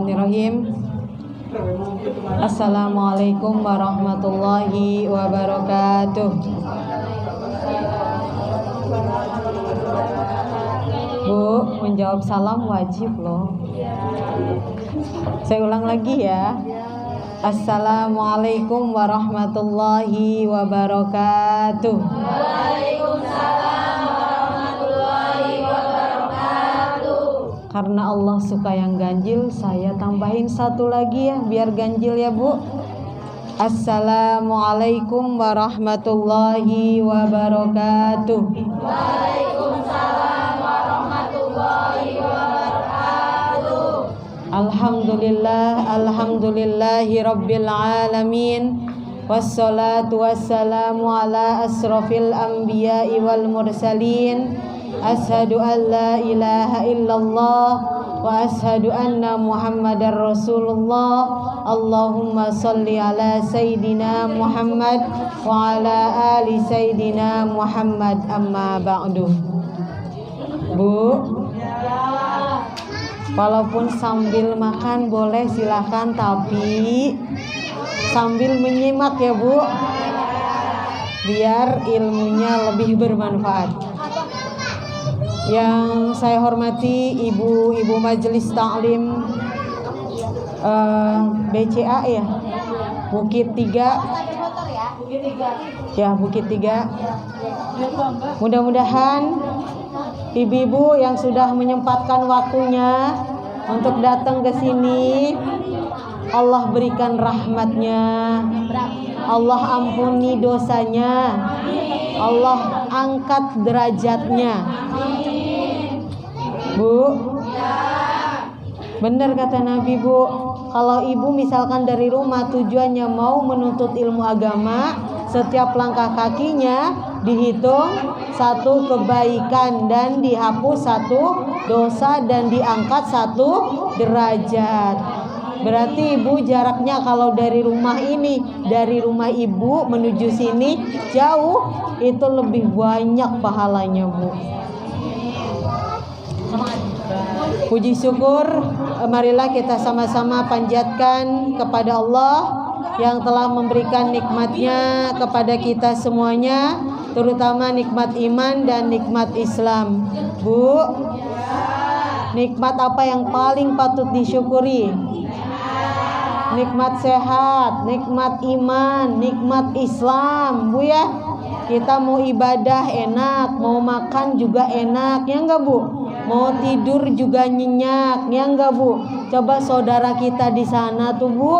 Bismillahirrahmanirrahim. Assalamualaikum warahmatullahi wabarakatuh. Bu, menjawab salam wajib loh. Saya ulang lagi ya. Assalamualaikum warahmatullahi wabarakatuh. Waalaikumsalam warahmatullahi wabarakatuh. Karena Allah suka yang ganjil, saya tambahin satu lagi ya, biar ganjil ya Bu. Assalamualaikum warahmatullahi wabarakatuh. Waalaikumsalam warahmatullahi wabarakatuh. Alhamdulillahi rabbil alamin. Wassalatu wassalamu ala asrafil anbiya'i wal mursalin. Ashadu an la ilaha illallah wa ashadu anna muhammadar rasulullah. Allahumma salli ala sayyidina Muhammad wa ala ali sayyidina Muhammad, amma ba'du. Bu, walaupun sambil makan boleh silahkan, tapi sambil menyimak ya Bu, biar ilmunya lebih bermanfaat. Yang saya hormati ibu-ibu majelis taklim BCA ya, Bukit 3 ya, Bukit 3. Mudah-mudahan ibu-ibu yang sudah menyempatkan waktunya untuk datang ke sini, Allah berikan rahmatnya, Allah ampuni dosanya, Allah angkat derajatnya. Bu, benar kata Nabi Bu, kalau ibu misalkan dari rumah tujuannya mau menuntut ilmu agama, setiap langkah kakinya dihitung satu kebaikan dan dihapus satu dosa dan diangkat satu derajat. Berarti ibu jaraknya kalau dari rumah ini, dari rumah ibu menuju sini jauh, itu lebih banyak pahalanya Bu. Puji syukur, marilah kita sama-sama panjatkan kepada Allah yang telah memberikan nikmatnya kepada kita semuanya, terutama nikmat iman dan nikmat Islam. Bu, nikmat apa yang paling patut disyukuri? Nikmat sehat, nikmat iman, nikmat Islam Bu ya. Kita mau ibadah enak, mau makan juga enak, ya enggak Bu? Mau tidur juga nyenyak, ya enggak Bu? Coba saudara kita di sana tuh Bu,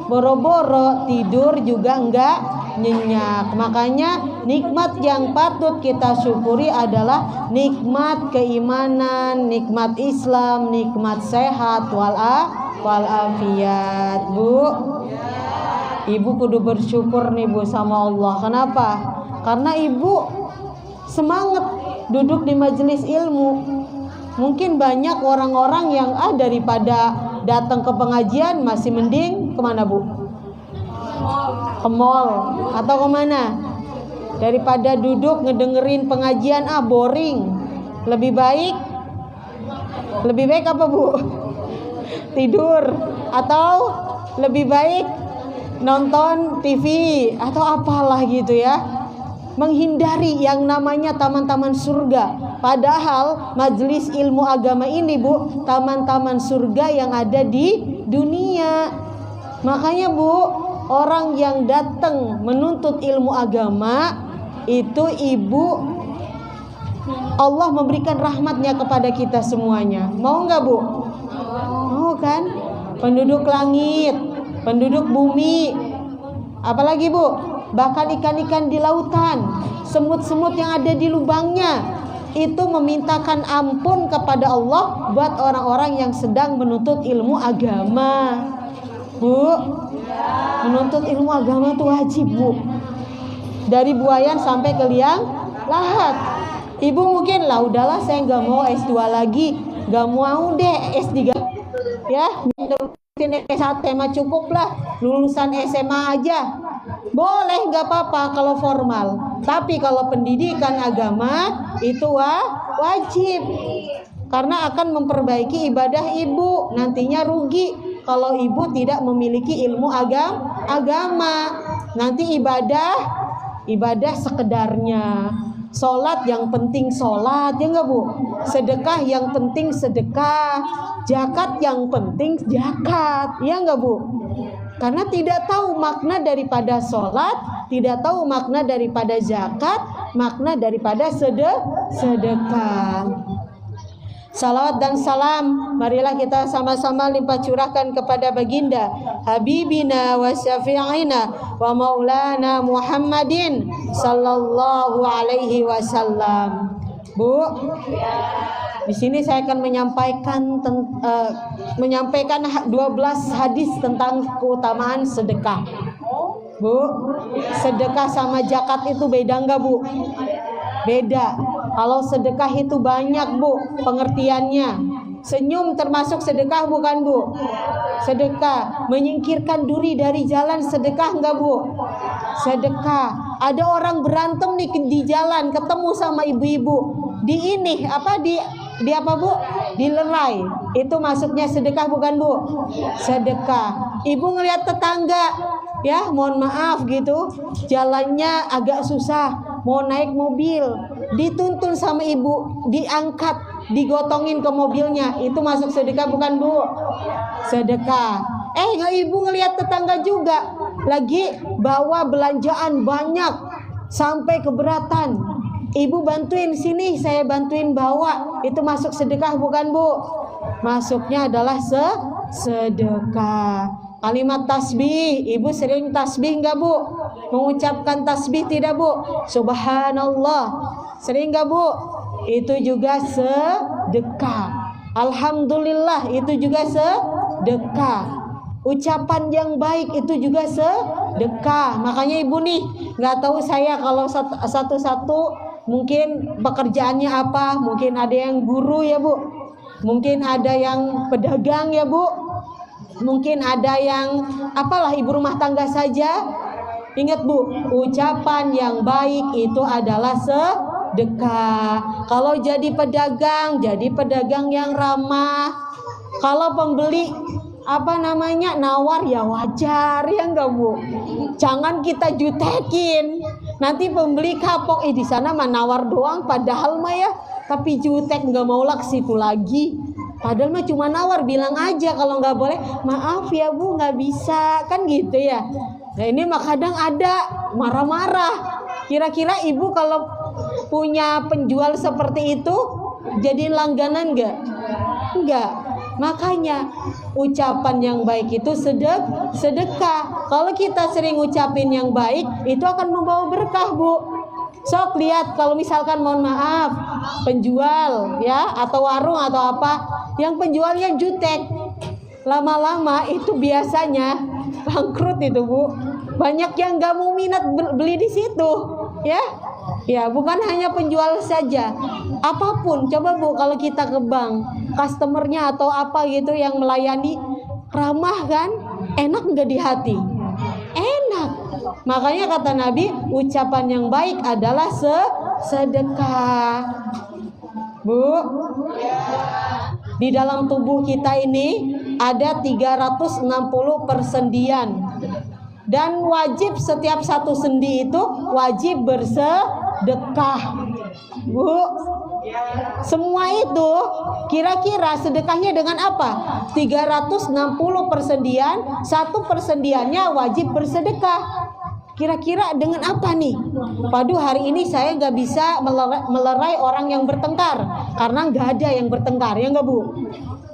boro-boro tidur juga enggak nyenyak. Makanya nikmat yang patut kita syukuri adalah nikmat keimanan, nikmat Islam, nikmat sehat walafiat Bu. Ibu kudu bersyukur nih Bu sama Allah. Kenapa? Karena ibu semangat duduk di majelis ilmu. Mungkin banyak orang-orang yang daripada datang ke pengajian masih mending kemana Bu? Ke mall atau kemana? Daripada duduk ngedengerin pengajian boring. Lebih baik apa Bu? Tidur. Atau lebih baik nonton TV atau apalah gitu ya. Menghindari yang namanya taman-taman surga. Padahal majelis ilmu agama ini Bu, taman-taman surga yang ada di dunia. Makanya Bu, orang yang datang menuntut ilmu agama itu ibu, Allah memberikan rahmatnya kepada kita semuanya. Mau nggak Bu? Mau kan? Penduduk langit, penduduk bumi, apalagi Bu? Bahkan ikan-ikan di lautan, semut-semut yang ada di lubangnya, itu memintakan ampun kepada Allah buat orang-orang yang sedang menuntut ilmu agama. Bu, menuntut ilmu agama itu wajib Bu. Dari buayan sampai ke liang lahat. Ibu mungkin lah, udahlah saya nggak mau S2 lagi, nggak mau deh S3 ya, terusin S1 mah cukup lah, lulusan SMA aja. Boleh, nggak apa-apa kalau formal. Tapi kalau pendidikan agama itu wajib. Karena akan memperbaiki ibadah ibu. Nantinya rugi kalau ibu tidak memiliki ilmu agama. Nanti ibadah sekedarnya. Sholat yang penting sholat, ya enggak Bu? Sedekah yang penting sedekah. Zakat yang penting zakat, ya enggak Bu? Karena tidak tahu makna daripada sholat, tidak tahu makna daripada zakat, makna daripada sedekah. Salawat dan salam marilah kita sama-sama limpah curahkan kepada baginda Habibina wa syafi'ina wa maulana Muhammadin sallallahu alaihi wasallam. Bu, di sini saya akan menyampaikan 12 hadis tentang keutamaan sedekah. Bu, sedekah sama zakat itu beda enggak Bu? Beda. Kalau sedekah itu banyak Bu pengertiannya. Senyum termasuk sedekah bukan Bu? Sedekah. Menyingkirkan duri dari jalan sedekah enggak Bu? Sedekah. Ada orang berantem nih di jalan, ketemu sama ibu-ibu. Di apa Bu? Dilerai. Itu masuknya sedekah bukan Bu? Sedekah. Ibu ngelihat tetangga, ya mohon maaf gitu, jalannya agak susah, mau naik mobil, dituntun sama ibu, diangkat, digotongin ke mobilnya, itu masuk sedekah bukan Bu? Sedekah. Ibu ngelihat tetangga juga lagi bawa belanjaan banyak sampai keberatan, ibu bantuin, sini saya bantuin bawa, itu masuk sedekah bukan Bu? Masuknya adalah sedekah. Kalimat tasbih, ibu sering tasbih enggak Bu? Mengucapkan tasbih tidak Bu? Subhanallah, sering enggak Bu? Itu juga sedekah. Alhamdulillah, itu juga sedekah. Ucapan yang baik itu juga sedekah. Makanya ibu nih, nggak tahu saya kalau satu-satu mungkin pekerjaannya apa, mungkin ada yang guru ya Bu, mungkin ada yang pedagang ya Bu, mungkin ada yang apalah ibu rumah tangga saja. Ingat Bu, ucapan yang baik itu adalah sedekah. Kalau jadi pedagang yang ramah. Kalau pembeli nawar ya wajar, ya enggak Bu? Jangan kita jutekin. Nanti pembeli kapok, di sana mah nawar doang, padahal mah ya, tapi jutek enggak mau ke situ lagi. Padahal mah cuma nawar, bilang aja kalau nggak boleh, maaf ya Bu nggak bisa, kan gitu ya. Nah ini mah kadang ada marah-marah. Kira-kira ibu kalau punya penjual seperti itu jadi langganan nggak? Enggak. Makanya ucapan yang baik itu sedekah. Kalau kita sering ucapin yang baik, itu akan membawa berkah Bu. Sok lihat kalau misalkan mohon maaf penjual ya atau warung atau apa yang penjualnya jutek, lama-lama itu biasanya bangkrut itu Bu. Banyak yang gak mau minat beli di situ ya. Ya bukan hanya penjual saja, apapun. Coba Bu kalau kita ke bank, customernya atau apa gitu yang melayani ramah kan, enak nggak di hati? Enak. Makanya kata Nabi, ucapan yang baik adalah sedekah. Bu, di dalam tubuh kita ini ada 360 persendian. Dan wajib setiap satu sendi itu wajib bersedekah. Bu, semua itu kira-kira sedekahnya dengan apa? 360 persendian, satu persendiannya wajib bersedekah. Kira-kira dengan apa nih? Waduh, hari ini saya nggak bisa melerai orang yang bertengkar karena nggak ada yang bertengkar, ya nggak Bu?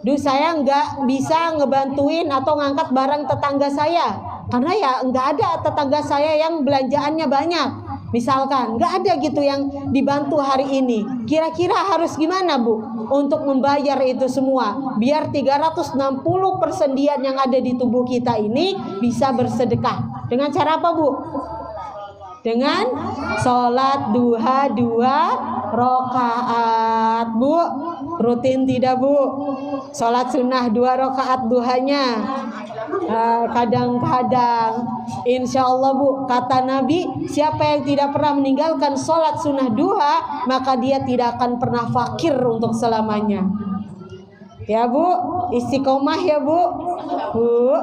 Duh, saya nggak bisa ngebantuin atau ngangkat barang tetangga saya karena ya nggak ada tetangga saya yang belanjaannya banyak. Misalkan nggak ada gitu yang dibantu hari ini. Kira-kira harus gimana Bu untuk membayar itu semua biar 360 persendian yang ada di tubuh kita ini bisa bersedekah? Dengan cara apa Bu? Dengan sholat duha 2 rakaat. Bu, rutin tidak Bu? Sholat sunnah 2 rakaat duhanya. Kadang-kadang insya Allah Bu, kata Nabi, siapa yang tidak pernah meninggalkan sholat sunnah duha, maka dia tidak akan pernah fakir untuk selamanya. Ya Bu, istiqomah ya Bu. Bu,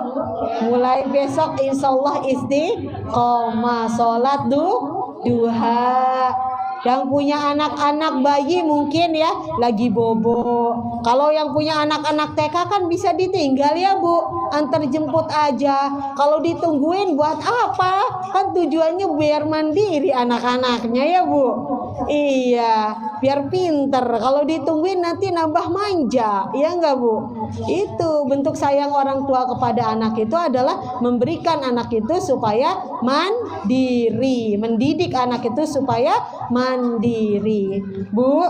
mulai besok insya Allah istiqomah, sholat duha. Yang punya anak-anak bayi mungkin ya lagi bobo. Kalau yang punya anak-anak TK kan bisa ditinggal ya Bu, antar jemput aja. Kalau ditungguin buat apa? Kan tujuannya biar mandiri anak-anaknya ya Bu. Iya, biar pinter. Kalau ditungguin nanti nambah manja, ya enggak Bu? Itu bentuk sayang orang tua kepada anak itu adalah memberikan anak itu supaya mandiri, mendidik anak itu supaya mandiri. Bu,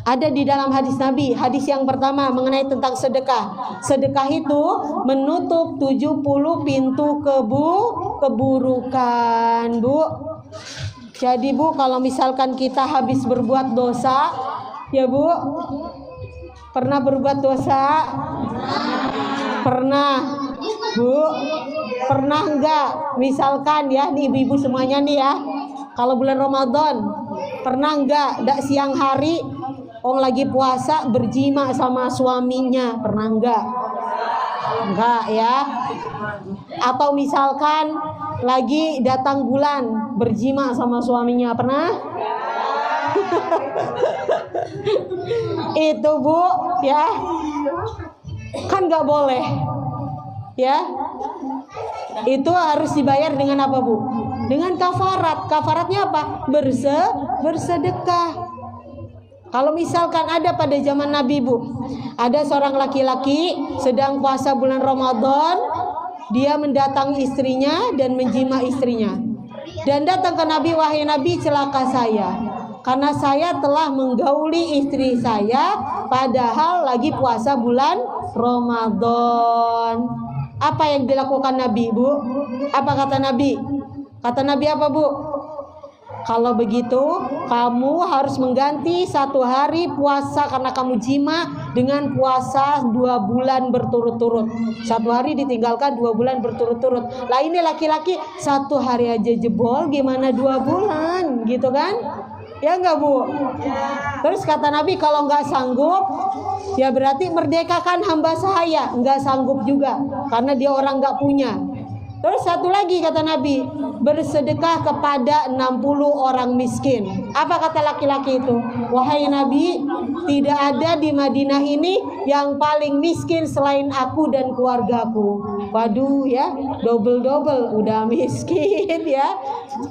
ada di dalam hadis Nabi, hadis yang pertama mengenai tentang sedekah. Sedekah itu menutup 70 pintu keburukan, Bu. Jadi Bu, kalau misalkan kita habis berbuat dosa, ya Bu, pernah berbuat dosa? Pernah, Bu? Pernah enggak? Misalkan ya, nih ibu-ibu semuanya nih ya, kalau bulan Ramadan, pernah enggak siang hari orang lagi puasa berjima sama suaminya? Pernah enggak? Enggak ya. Atau misalkan lagi datang bulan berjima sama suaminya, pernah? Itu Bu ya, kan nggak boleh ya. Itu harus dibayar dengan apa Bu? Dengan kafarat. Kafaratnya apa? Bersedekah. Kalau misalkan ada pada zaman Nabi Bu, ada seorang laki-laki sedang puasa bulan Ramadan, dia mendatangi istrinya dan menjima istrinya, dan datang ke Nabi, wahai Nabi, celaka saya, karena saya telah menggauli istri saya padahal lagi puasa bulan Ramadan. Apa yang dilakukan Nabi Bu? Apa kata Nabi? Kata Nabi apa Bu? Kalau begitu kamu harus mengganti 1 hari puasa karena kamu jima dengan puasa 2 bulan berturut-turut. 1 hari ditinggalkan 2 bulan berturut-turut. Lah ini laki-laki 1 hari aja jebol, gimana 2 bulan gitu kan? Ya enggak Bu? Terus kata Nabi, kalau enggak sanggup ya berarti merdekakan hamba saya. Enggak sanggup juga karena dia orang enggak punya. Terus satu lagi kata Nabi, bersedekah kepada 60 orang miskin. Apa kata laki-laki itu? Wahai Nabi, tidak ada di Madinah ini yang paling miskin selain aku dan keluargaku. Waduh ya, double-double udah miskin ya,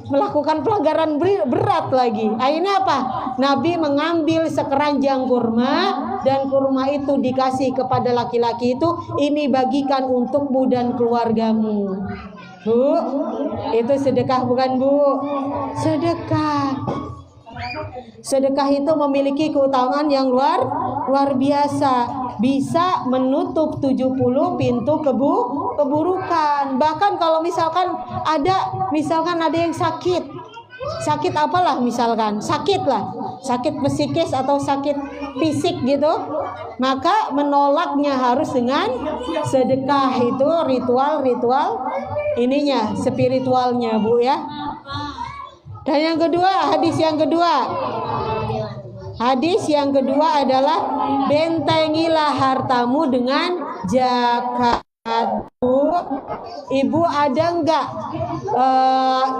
melakukan pelanggaran berat lagi. Akhirnya apa? Nabi mengambil sekeranjang kurma, dan kurma itu dikasih kepada laki-laki itu, ini bagikan untukmu dan keluargamu. Bu, itu sedekah bukan Bu? Sedekah. Sedekah itu memiliki keutamaan yang luar biasa. Bisa menutup 70 pintu keburukan. Bahkan kalau misalkan ada yang sakit. Sakit apalah misalkan, sakit psikis atau sakit fisik gitu, maka menolaknya harus dengan sedekah. Itu ritual ininya, spiritualnya Bu ya. Dan yang kedua, hadis yang kedua adalah bentengilah hartamu dengan zakat. Bu, Ibu ada enggak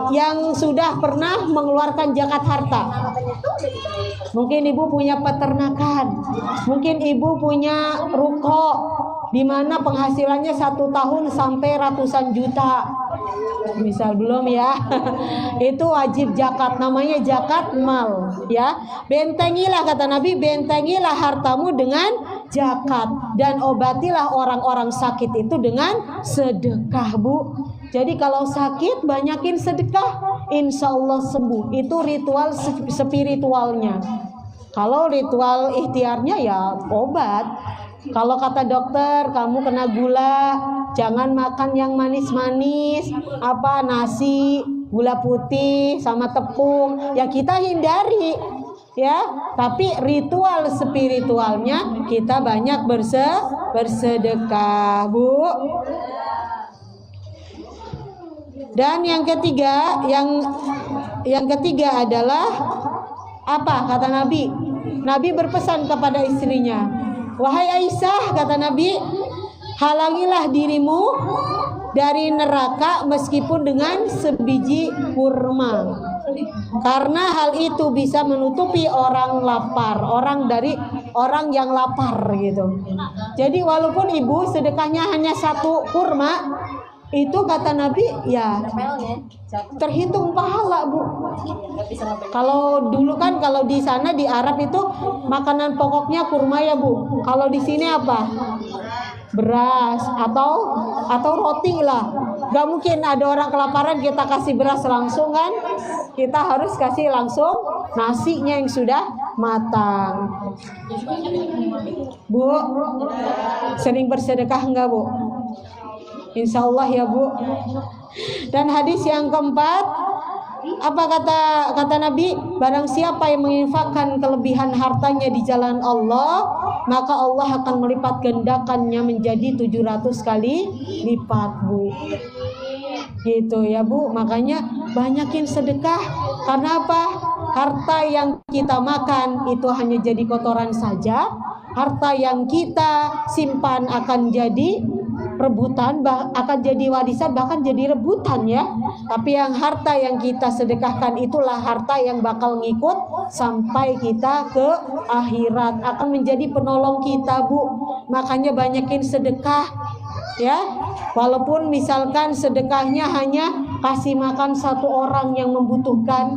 yang sudah pernah mengeluarkan zakat harta? Mungkin Ibu punya peternakan, mungkin Ibu punya ruko di mana penghasilannya 1 tahun sampai ratusan juta. Misal belum ya. Itu wajib zakat, namanya zakat mal ya. Bentengilah kata Nabi, bentengilah hartamu dengan zakat dan obatilah orang-orang sakit itu dengan sedekah Bu. Jadi kalau sakit banyakin sedekah, insya Allah sembuh. Itu ritual spiritualnya. Kalau ritual ikhtiarnya ya obat. Kalau kata dokter kamu kena gula, jangan makan yang manis-manis, nasi, gula putih sama tepung, ya kita hindari ya. Tapi ritual spiritualnya kita banyak bersedekah Bu. Dan yang ketiga adalah apa kata Nabi? Nabi berpesan kepada istrinya, Wahai Aisyah, kata Nabi, halangilah dirimu dari neraka meskipun dengan sebiji kurma. Karena hal itu bisa menutupi orang lapar, orang yang lapar gitu. Jadi walaupun ibu sedekahnya hanya 1 kurma, itu kata Nabi ya terhitung pahala, Bu. Kalau dulu kan kalau di sana di Arab itu makanan pokoknya kurma ya, Bu. Kalau di sini apa? Beras atau roti lah. Gak mungkin ada orang kelaparan kita kasih beras langsung kan? Kita harus kasih langsung nasinya yang sudah matang. Bu, sering bersedekah enggak, Bu? Insya Allah ya, Bu. Dan hadis yang keempat, apa kata Nabi? Barang siapa yang menginfakkan kelebihan hartanya di jalan Allah, maka Allah akan melipat gandakannya menjadi 700 kali lipat, Bu. Gitu ya, Bu. Makanya banyakin sedekah. Karena apa? Harta yang kita makan itu hanya jadi kotoran saja. Harta yang kita simpan akan jadi rebutan, akan jadi warisan, bahkan jadi rebutan ya. Tapi yang harta yang kita sedekahkan itulah harta yang bakal ngikut sampai kita ke akhirat, akan menjadi penolong kita, Bu. Makanya banyakin sedekah ya. Walaupun misalkan sedekahnya hanya kasih makan 1 orang yang membutuhkan,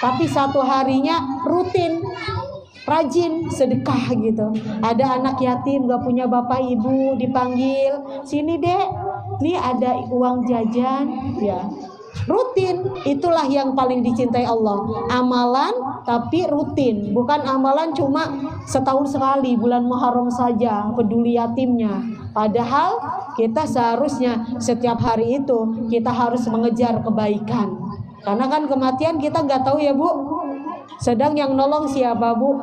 tapi 1 harinya rutin rajin sedekah gitu. Ada anak yatim gak punya bapak ibu, dipanggil, sini dek, nih ada uang jajan ya. Rutin, itulah yang paling dicintai Allah. Amalan tapi rutin, bukan amalan cuma setahun sekali, bulan Muharram saja peduli yatimnya. Padahal kita seharusnya setiap hari itu kita harus mengejar kebaikan. Karena kan kematian kita gak tahu ya, Bu. Sedang yang nolong siapa, Bu?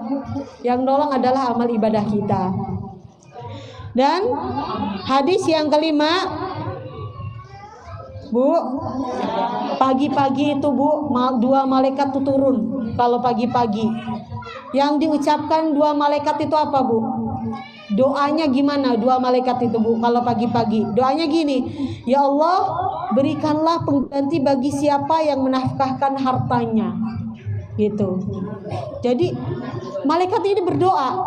Yang nolong adalah amal ibadah kita. Dan hadis yang kelima, Bu, pagi-pagi itu, Bu, 2 malaikat itu turun. Kalau pagi-pagi yang diucapkan 2 malaikat itu apa, Bu? Doanya gimana 2 malaikat itu, Bu? Kalau pagi-pagi doanya gini, ya Allah, berikanlah pengganti bagi siapa yang menafkahkan hartanya, gitu. Jadi malaikat ini berdoa,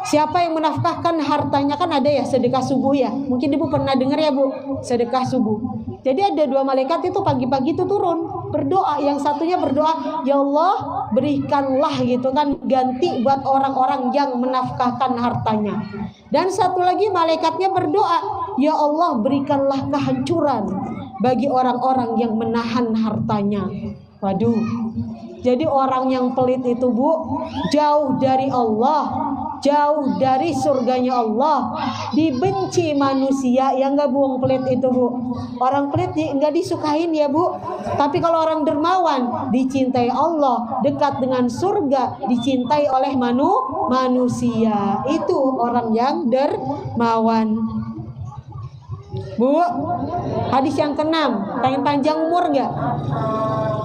siapa yang menafkahkan hartanya, kan ada ya sedekah subuh ya, mungkin Ibu pernah dengar ya, Bu, sedekah subuh. Jadi ada 2 malaikat itu pagi-pagi itu turun berdoa. Yang satunya berdoa, ya Allah, berikanlah gitu kan ganti buat orang-orang yang menafkahkan hartanya. Dan satu lagi malaikatnya berdoa, ya Allah, berikanlah kehancuran bagi orang-orang yang menahan hartanya. Waduh, jadi orang yang pelit itu, Bu, jauh dari Allah, jauh dari surganya Allah, dibenci manusia. Yang nggak buang pelit itu, Bu. Orang pelit nggak disukain ya, Bu. Tapi kalau orang dermawan dicintai Allah, dekat dengan surga, dicintai oleh manusia. Itu orang yang dermawan. Bu, hadis yang ke-6, pengen panjang umur nggak?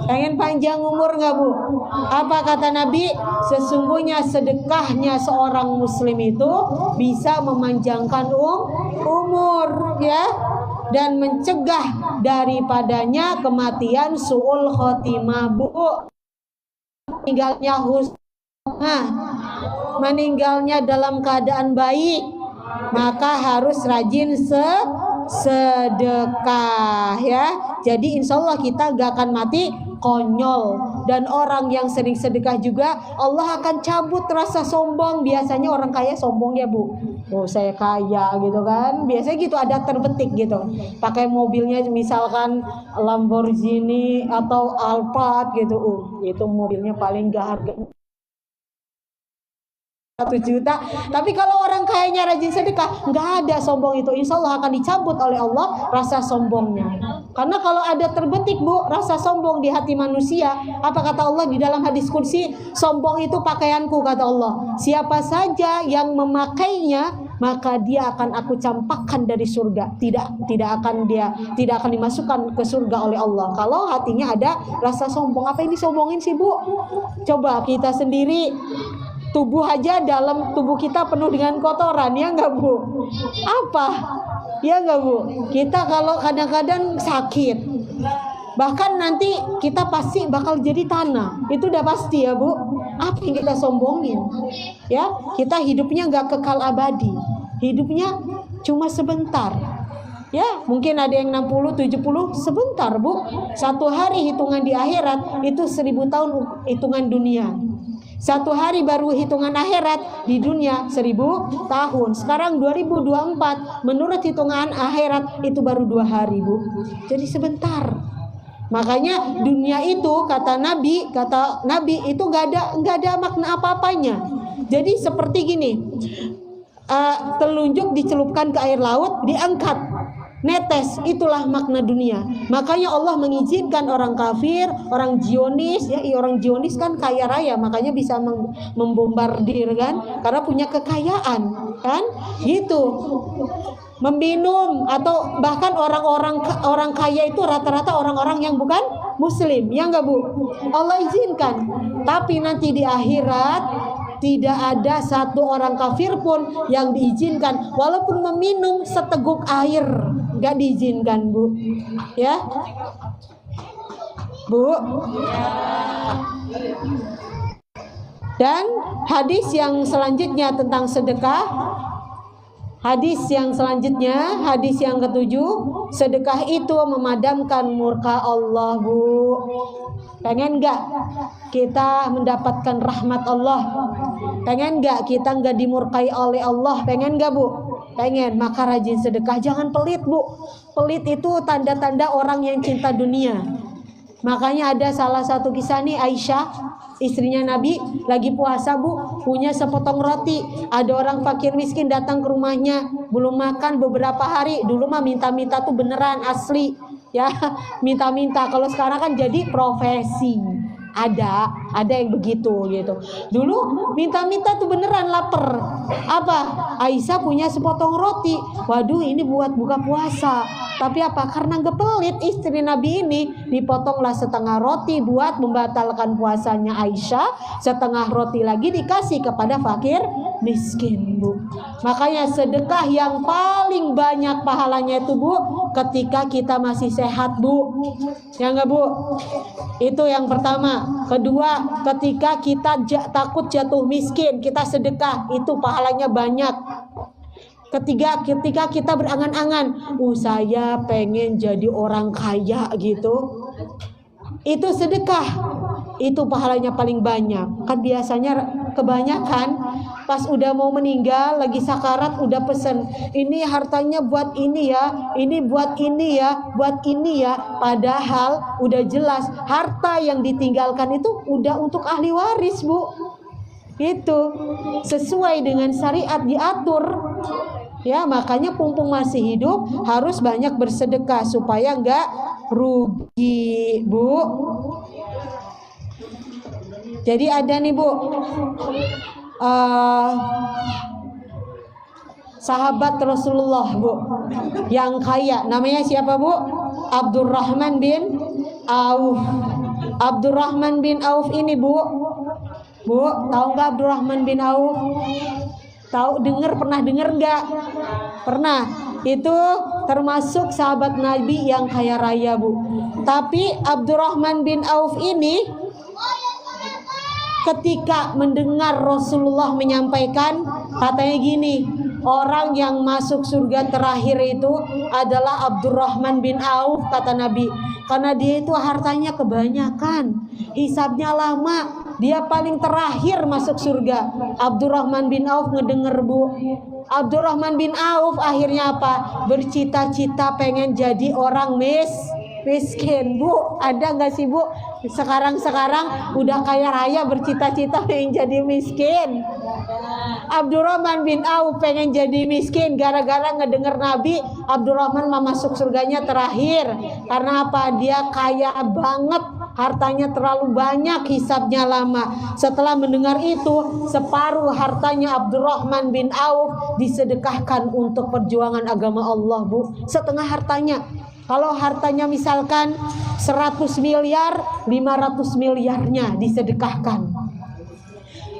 Pengen panjang umur nggak, Bu? Apa kata Nabi? Sesungguhnya sedekahnya seorang muslim itu bisa memanjangkan umur ya, dan mencegah daripadanya kematian su'ul khotimah, Bu. Meninggalnya meninggalnya dalam keadaan baik, maka harus rajin sedekah ya. Jadi insya Allah kita gak akan mati konyol. Dan orang yang sering sedekah juga Allah akan cabut rasa sombong. Biasanya orang kaya sombong ya, Bu. Oh, saya kaya gitu kan. Biasanya gitu, ada terbetik gitu. Pakai mobilnya misalkan Lamborghini atau Alphard gitu. Itu mobilnya paling gak harga 1 juta. Tapi kalau orang kayanya rajin sedekah, nggak ada sombong itu. Insya Allah akan dicabut oleh Allah rasa sombongnya. Karena kalau ada terbetik, Bu, rasa sombong di hati manusia, apa kata Allah di dalam hadis kursi? Sombong itu pakaianku, kata Allah. Siapa saja yang memakainya, maka dia akan aku campakkan dari surga. Tidak akan dimasukkan ke surga oleh Allah kalau hatinya ada rasa sombong. Apa ini sombongin sih, Bu? Coba kita sendiri Tubuh aja, dalam tubuh kita penuh dengan kotoran, ya nggak Bu? Apa? Ya nggak Bu? Kita kalau kadang-kadang sakit, bahkan nanti kita pasti bakal jadi tanah. Itu udah pasti ya Bu. Apa yang kita sombongin? Ya, kita hidupnya nggak kekal abadi. Hidupnya cuma sebentar. Ya, mungkin ada yang 60, 70, sebentar Bu. Satu hari hitungan di akhirat itu 1000 tahun hitungan dunia. Satu hari baru hitungan akhirat, di dunia 1000 tahun. Sekarang 2024, menurut hitungan akhirat itu baru 2 hari Bu. Jadi sebentar. Makanya dunia itu kata Nabi itu nggak ada makna apa-apanya. Jadi seperti gini, telunjuk dicelupkan ke air laut, diangkat, netes, itulah makna dunia. Makanya Allah mengizinkan orang kafir, orang Zionis, ya orang Zionis kan kaya raya, makanya bisa membombardir kan, karena punya kekayaan kan, gitu. Meminum atau bahkan orang kaya itu rata-rata orang-orang yang bukan Muslim, ya enggak Bu? Allah izinkan, tapi nanti di akhirat tidak ada satu orang kafir pun yang diizinkan, walaupun meminum seteguk air nggak diizinkan Bu, ya Bu. Dan hadis yang selanjutnya tentang sedekah, hadis yang selanjutnya, hadis yang ketujuh, sedekah itu memadamkan murka Allah Bu. Pengen nggak kita mendapatkan rahmat Allah? Pengen nggak kita nggak dimurkai oleh Allah? Pengen nggak Bu? Pengen, maka rajin sedekah. Jangan pelit Bu. Pelit itu tanda-tanda orang yang cinta dunia. Makanya ada salah satu kisah nih, Aisyah, istrinya Nabi, lagi puasa Bu, punya sepotong roti. Ada orang fakir miskin datang ke rumahnya, belum makan beberapa hari. Dulu mah minta-minta tuh beneran asli, ya minta-minta. Kalau sekarang kan jadi profesi. Ada yang begitu gitu. Dulu minta-minta tuh beneran lapar. Apa? Aisyah punya sepotong roti. Waduh, ini buat buka puasa. Tapi apa? Karena nggak pelit istri Nabi ini, dipotonglah setengah roti buat membatalkan puasanya Aisyah. Setengah roti lagi dikasih kepada fakir miskin Bu. Makanya sedekah yang paling banyak pahalanya itu Bu, ketika kita masih sehat Bu. Ya nggak Bu? Itu yang pertama. Kedua, ketika kita takut jatuh miskin, kita sedekah, itu pahalanya banyak. Ketiga, ketika kita berangan-angan, saya pengen jadi orang kaya gitu, itu sedekah, itu pahalanya paling banyak. Kan biasanya kebanyakan pas udah mau meninggal, lagi sakarat, udah pesen, ini hartanya buat ini ya, ini buat ini ya, buat ini ya. Padahal udah jelas harta yang ditinggalkan itu udah untuk ahli waris Bu. Itu sesuai dengan syariat diatur. Ya, makanya mumpung masih hidup harus banyak bersedekah supaya enggak rugi Bu. Jadi ada nih Bu, sahabat Rasulullah Bu, yang kaya, namanya siapa Bu? Abdurrahman bin Auf. Abdurrahman bin Auf ini Bu, tahu nggak Abdurrahman bin Auf? Tahu, pernah dengar nggak? Pernah. Itu termasuk sahabat Nabi yang kaya raya Bu. Tapi Abdurrahman bin Auf ini ketika mendengar Rasulullah menyampaikan, katanya gini, orang yang masuk surga terakhir itu adalah Abdurrahman bin Auf, kata Nabi. Karena dia itu hartanya kebanyakan, hisabnya lama, dia paling terakhir masuk surga. Abdurrahman bin Auf ngedenger Bu. Abdurrahman bin Auf akhirnya apa? Bercita-cita pengen jadi orang miskin Bu. Ada nggak sih Bu? Sekarang udah kaya raya bercita-cita pengen jadi miskin. Abdurrahman bin Auf pengen jadi miskin gara-gara ngedenger Nabi Abdurrahman masuk surganya terakhir. Karena apa? Dia kaya banget, hartanya terlalu banyak, hisabnya lama. Setelah mendengar itu, separuh hartanya Abdurrahman bin Auf disedekahkan untuk perjuangan agama Allah Bu. Setengah hartanya. Kalau hartanya misalkan 100 miliar, 500 miliarnya disedekahkan.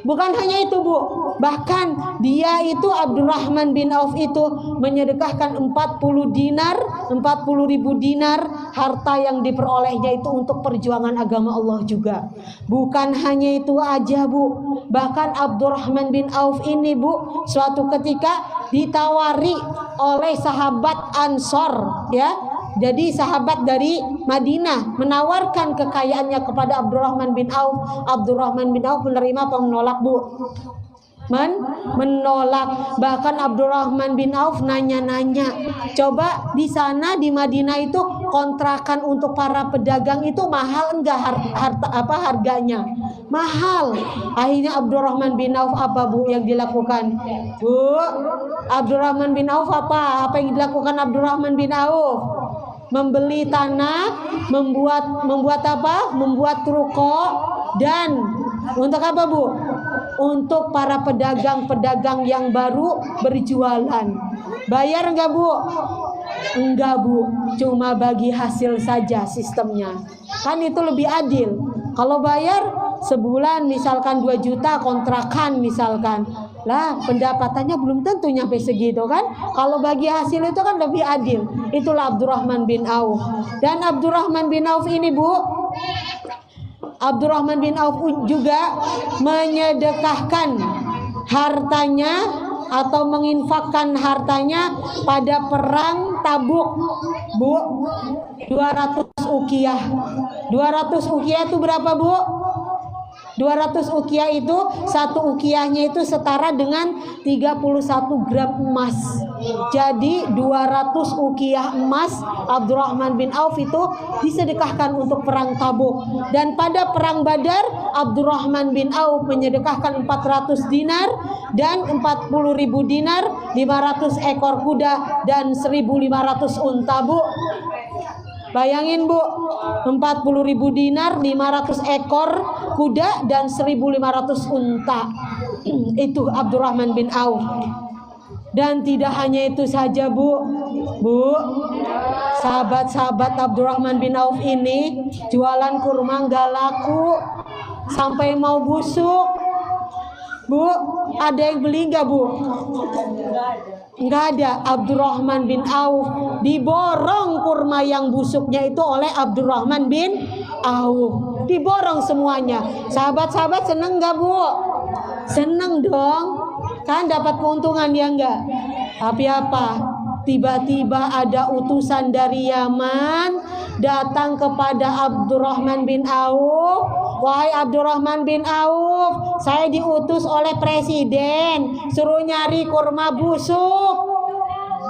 Bukan hanya itu Bu, bahkan dia itu Abdurrahman bin Auf itu menyedekahkan 40 dinar, 40.000 dinar harta yang diperolehnya itu untuk perjuangan agama Allah juga. Bukan hanya itu aja Bu, bahkan Abdurrahman bin Auf ini Bu suatu ketika ditawari oleh sahabat Ansor ya. Jadi sahabat dari Madinah menawarkan kekayaannya kepada Abdurrahman bin Auf. Abdurrahman bin Auf menerima apa menolak Bu? Menolak. Bahkan Abdurrahman bin Auf nanya-nanya, coba di sana di Madinah itu kontrakan untuk para pedagang itu mahal enggak harganya? Mahal. Akhirnya Abdurrahman bin Auf apa Bu yang dilakukan? Bu, Abdurrahman bin Auf apa yang dilakukan Abdurrahman bin Auf? Membeli tanah, membuat apa? Membuat ruko dan untuk apa Bu? Untuk para pedagang-pedagang yang baru berjualan. Bayar enggak Bu? Enggak Bu, cuma bagi hasil saja sistemnya. Kan itu lebih adil. Kalau bayar sebulan misalkan 2 juta kontrakan misalkan. Lah pendapatannya belum tentu nyampe segitu kan. Kalau bagi hasil itu kan lebih adil. Itulah Abdurrahman bin Auf. Dan Abdurrahman bin Auf ini Bu, Abdurrahman bin Auf juga menyedekahkan hartanya atau menginfakkan hartanya pada perang Tabuk Bu, 200 uqiyah. 200 uqiyah itu berapa Bu? 200 uqiyah itu, satu uqiyahnya itu setara dengan 31 gram emas. Jadi 200 uqiyah emas Abdurrahman bin Auf itu disedekahkan untuk perang Tabuk. Dan pada perang Badar Abdurrahman bin Auf menyedekahkan 400 dinar dan 40.000 dinar, 500 ekor kuda dan 1.500 unta Bu. Bayangin Bu, 40.000 dinar, 500 ekor kuda dan 1.500 unta. Itu Abdurrahman bin Auf. Dan tidak hanya itu saja Bu, sahabat-sahabat Abdurrahman bin Auf ini jualan kurma nggak laku sampai mau busuk. Bu, ada yang beli nggak Bu? Nggak ada. Abdurrahman bin Auf diborong kurma yang busuknya itu oleh Abdurrahman bin Auf. Diborong semuanya. Sahabat-sahabat seneng nggak Bu? Seneng dong. Kan dapat keuntungan ya enggak? Tapi apa? Tiba-tiba ada utusan dari Yaman datang kepada Abdurrahman bin Auf. Wahai Abdurrahman bin Auf, saya diutus oleh presiden suruh nyari kurma busuk.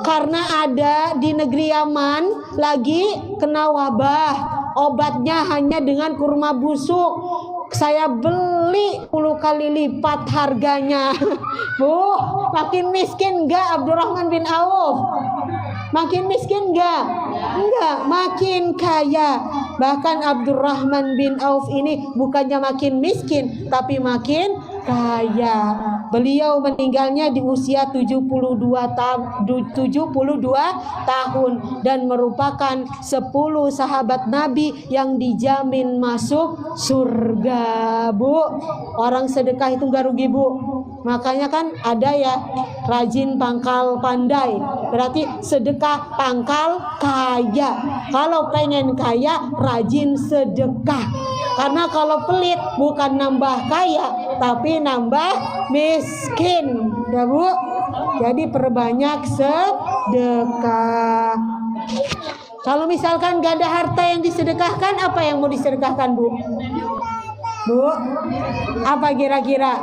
Karena ada di negeri Yaman lagi kena wabah. Obatnya hanya dengan kurma busuk. Saya beli 10 kali lipat harganya. Bu, makin miskin enggak Abdurrahman bin Auf? Makin miskin enggak? Enggak, makin kaya. Bahkan Abdurrahman bin Auf ini bukannya makin miskin, tapi makin kaya. Beliau meninggalnya di usia 72 tahun dan merupakan 10 sahabat Nabi yang dijamin masuk surga Bu. Orang sedekah itu gak rugi Bu. Makanya kan ada ya rajin pangkal pandai. Berarti sedekah pangkal kaya. Kalau pengen kaya rajin sedekah. Karena kalau pelit bukan nambah kaya tapi nambah miskin ya Bu. Jadi perbanyak sedekah. Kalau misalkan gak ada harta yang disedekahkan, apa yang mau disedekahkan Bu? Bu, apa kira-kira?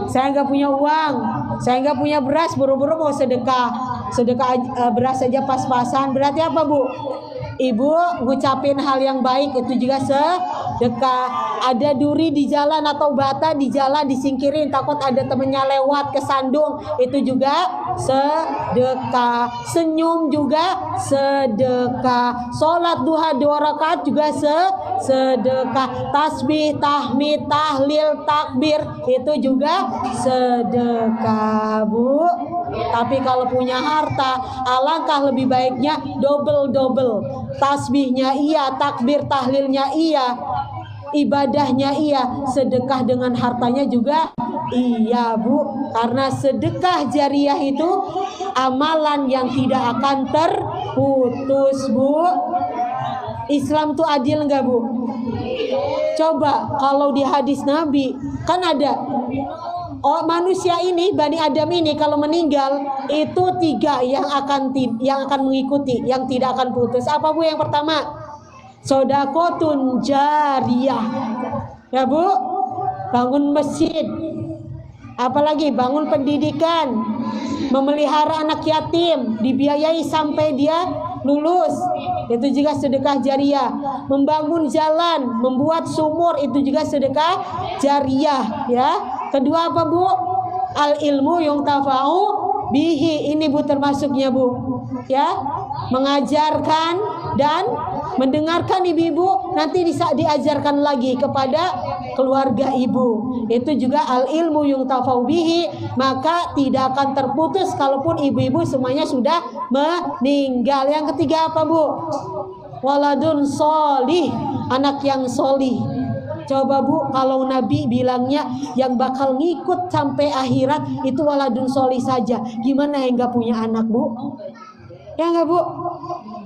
Saya nggak punya uang, saya nggak punya beras, buru-buru mau sedekah beras saja pas-pasan. Berarti apa Bu? Ibu ngucapin hal yang baik itu juga sedekah. Ada duri di jalan atau bata di jalan disingkirin takut ada temennya lewat kesandung, itu juga sedekah. Senyum juga sedekah. Sholat duha 2 rakaat juga sedekah. Tasbih, tahmid, tahlil, takbir itu juga sedekah Bu. Tapi kalau punya harta alangkah lebih baiknya double. Tasbihnya iya, takbir tahlilnya iya, ibadahnya iya, sedekah dengan hartanya juga iya Bu. Karena sedekah jariah itu amalan yang tidak akan terputus Bu. Islam tuh adil enggak Bu? Coba kalau di hadis Nabi kan ada manusia ini, Bani Adam ini kalau meninggal itu 3 yang akan mengikuti, yang tidak akan putus. Apa Bu? Yang pertama, sodakotun jariyah, ya Bu, bangun masjid. Apalagi bangun pendidikan, memelihara anak yatim, dibiayai sampai dia lulus, itu juga sedekah jariah. Membangun jalan, membuat sumur, itu juga sedekah jariah, ya. Kedua apa Bu? Al ilmu yang tafa'u bihi, ini Bu termasuknya Bu, ya. Mengajarkan dan mendengarkan ibu-ibu, nanti diajarkan lagi kepada keluarga ibu. Itu juga al ilmu yung tafau bihi, maka tidak akan terputus kalaupun ibu-ibu semuanya sudah meninggal. Yang ketiga apa Bu? Waladun solih, anak yang solih. Coba Bu, kalau Nabi bilangnya yang bakal ngikut sampai akhirat itu waladun solih saja, gimana yang gak punya anak Bu? Ya enggak Bu?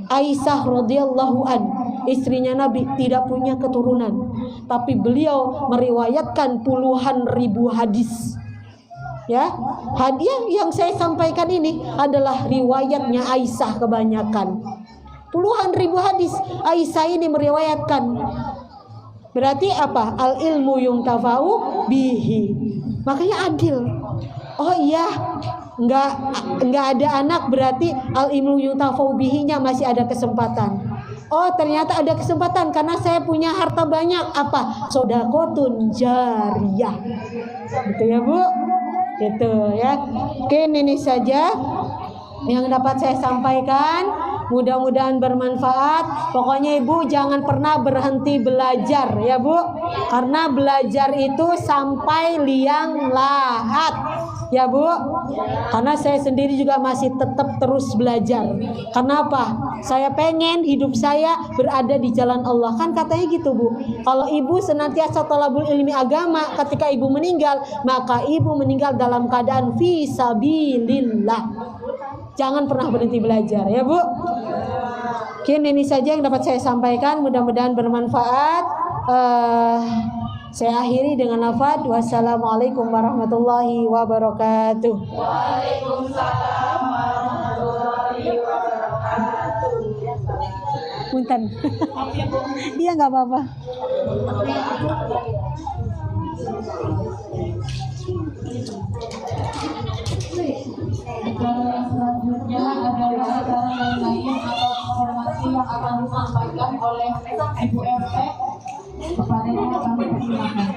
Aisyah radhiyallahu an, istrinya Nabi, tidak punya keturunan, tapi beliau meriwayatkan puluhan ribu hadis. Ya, hadiah yang saya sampaikan ini adalah riwayatnya Aisyah kebanyakan. Puluhan ribu hadis Aisyah ini meriwayatkan. Berarti apa? Al ilmu yung tafau bihi. Makanya adil. Oh iya, nggak ada anak, berarti al ilmu yutafau bihinya masih ada kesempatan. Oh ternyata ada kesempatan karena saya punya harta banyak. Apa? Sodakotun jariyah. Gitu ya Bu. Gitu ya. Mungkin ini saja yang dapat saya sampaikan. Mudah-mudahan bermanfaat. Pokoknya Ibu jangan pernah berhenti belajar ya Bu. Karena belajar itu sampai liang lahat ya Bu. Karena saya sendiri juga masih tetap terus belajar. Kenapa? Saya pengen hidup saya berada di jalan Allah. Kan katanya gitu Bu. Kalau Ibu senantiasa thalabul ilmi agama, ketika Ibu meninggal, maka Ibu meninggal dalam keadaan fi sabilillah. Jangan pernah berhenti belajar ya Bu. Mungkin ini saja yang dapat saya sampaikan. Mudah-mudahan bermanfaat. Saya akhiri dengan lafaz wassalamualaikum warahmatullahi wabarakatuh. Waalaikumsalam warahmatullahi wabarakatuh. Punten. Iya nggak apa-apa. Acara yang selanjutnya adalah acara lain atau informasi yang akan disampaikan oleh Ibu RT. Kepadanya kami persilakan.